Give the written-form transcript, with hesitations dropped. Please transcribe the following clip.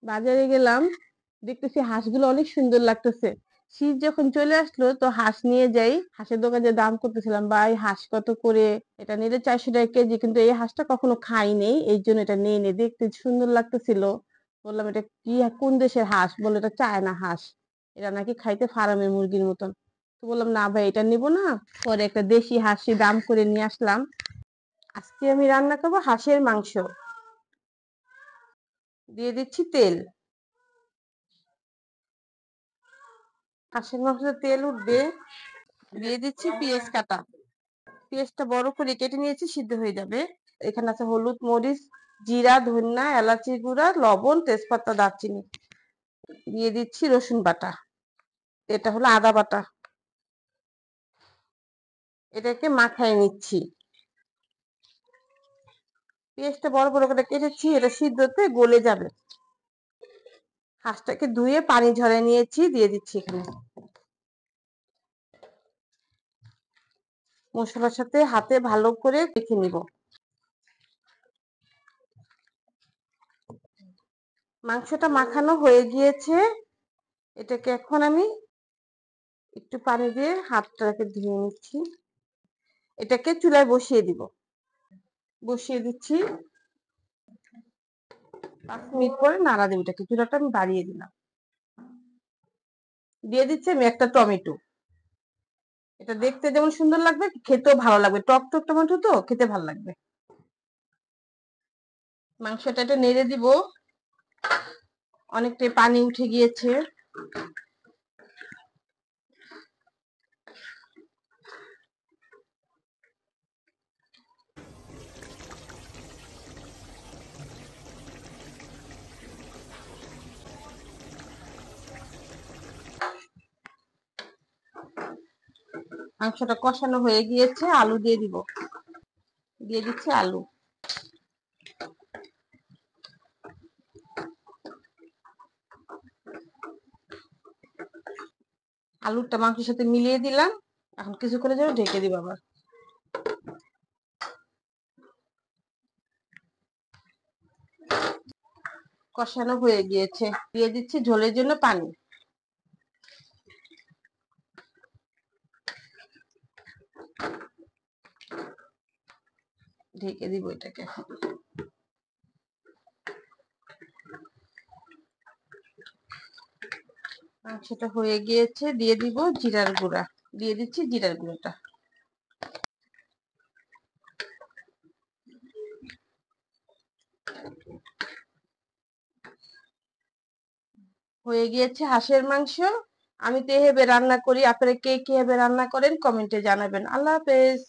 বাজারে গেলাম, দেখতেছি হাঁসগুলো অনেক সুন্দর লাগতেছে। শীত যখন চলে আসলো তো হাঁস নিয়ে যাই। হাঁসের দোকানে দাম করতেছিলাম, ভাই হাঁস কত করে? এটা নিলে 400 টাকা কেজি, কিন্তু এই হাঁসটা কখনো খাই নেই, এই জন্য এটা নিয়ে নে। দেখতে সুন্দর লাগতেছিল। বললাম এটা কি, কোন দেশের হাঁস? বলে এটা চায়না হাঁস, এটা নাকি খাইতে ফার্মের মুরগির মতন। তো বললাম না ভাই এটা নিব না। পরে একটা দেশি হাঁসি দাম করে নিয়ে আসলাম। আজকে আমি রান্না করবো হাঁসের মাংস। দিয়ে দিচ্ছি তেল। হাঁসের মাংসে তেল উঠবে, দিয়ে দিচ্ছি পেঁয়াজ কাটা। পেঁয়াজটা বড় করে কেটে নিয়েছি, সিদ্ধ হয়ে যাবে। এখানে আছে হলুদ, মরিচ, জিরা, ধনিয়া, এলাচি গুঁড়া, লবণ, তেজপাতা, দারচিনি। দিয়ে দিচ্ছি রসুন বাটা। এটা হলো আদা বাটা। এটাকে মাখায় নিচ্ছি। পেঁয়াজটা বড় বড় করে কেটেছি, এটা সিদ্ধতে গলে যাবে। হাঁসটাকে ধুয়ে পানি ঝরে নিয়েছি, দিয়ে দিচ্ছি এখানে। মশলার সাথে হাতে ভালো করে মেখে নিব। মাংসটা মাখানো হয়ে গিয়েছে। এটাকে এখন আমি একটু পানি দিয়ে হাতটাকে ধুয়ে নিচ্ছি। এটাকে চুলায় বসিয়ে দিব। বসিয়ে দিচ্ছি। 5 মিনিট পরে নাড়া দেব। এটাকে চুলাটা আমি বাড়িয়ে দিলাম। দিয়ে দিচ্ছি আমি একটা টমেটো। এটা দেখতে যেমন সুন্দর লাগবে, খেতেও ভালো লাগবে। টক টক টমেটো তো খেতে ভালো লাগবে। মাংসটা একটু নেড়ে দিব। অনেকটাই পানি উঠে গিয়েছে। মাংসটা কষানো হয়ে গিয়েছে, আলু দিয়ে দিব। দিয়ে দিচ্ছি আলু। আলুটা মাংসের সাথে মিলিয়ে দিলাম। এখন কিছুক্ষণের জন্য ঢেকে দিব আবার। কষানো হয়ে গিয়েছে, দিয়ে দিচ্ছি ঝোলের জন্য পানি। ঢেকে দিব এটাকে। মাংসটা হয়ে গিয়েছে, দিয়ে দিব জিরার গুঁড়া। দিয়ে দিচ্ছি জিরার গুঁড়োটা। হয়ে গিয়েছে হাঁসের মাংস। আমি তো এভাবে রান্না করি, আপনারা কে কিভাবে রান্না করেন কমেন্টে জানাবেন। আল্লাহ হাফেজ।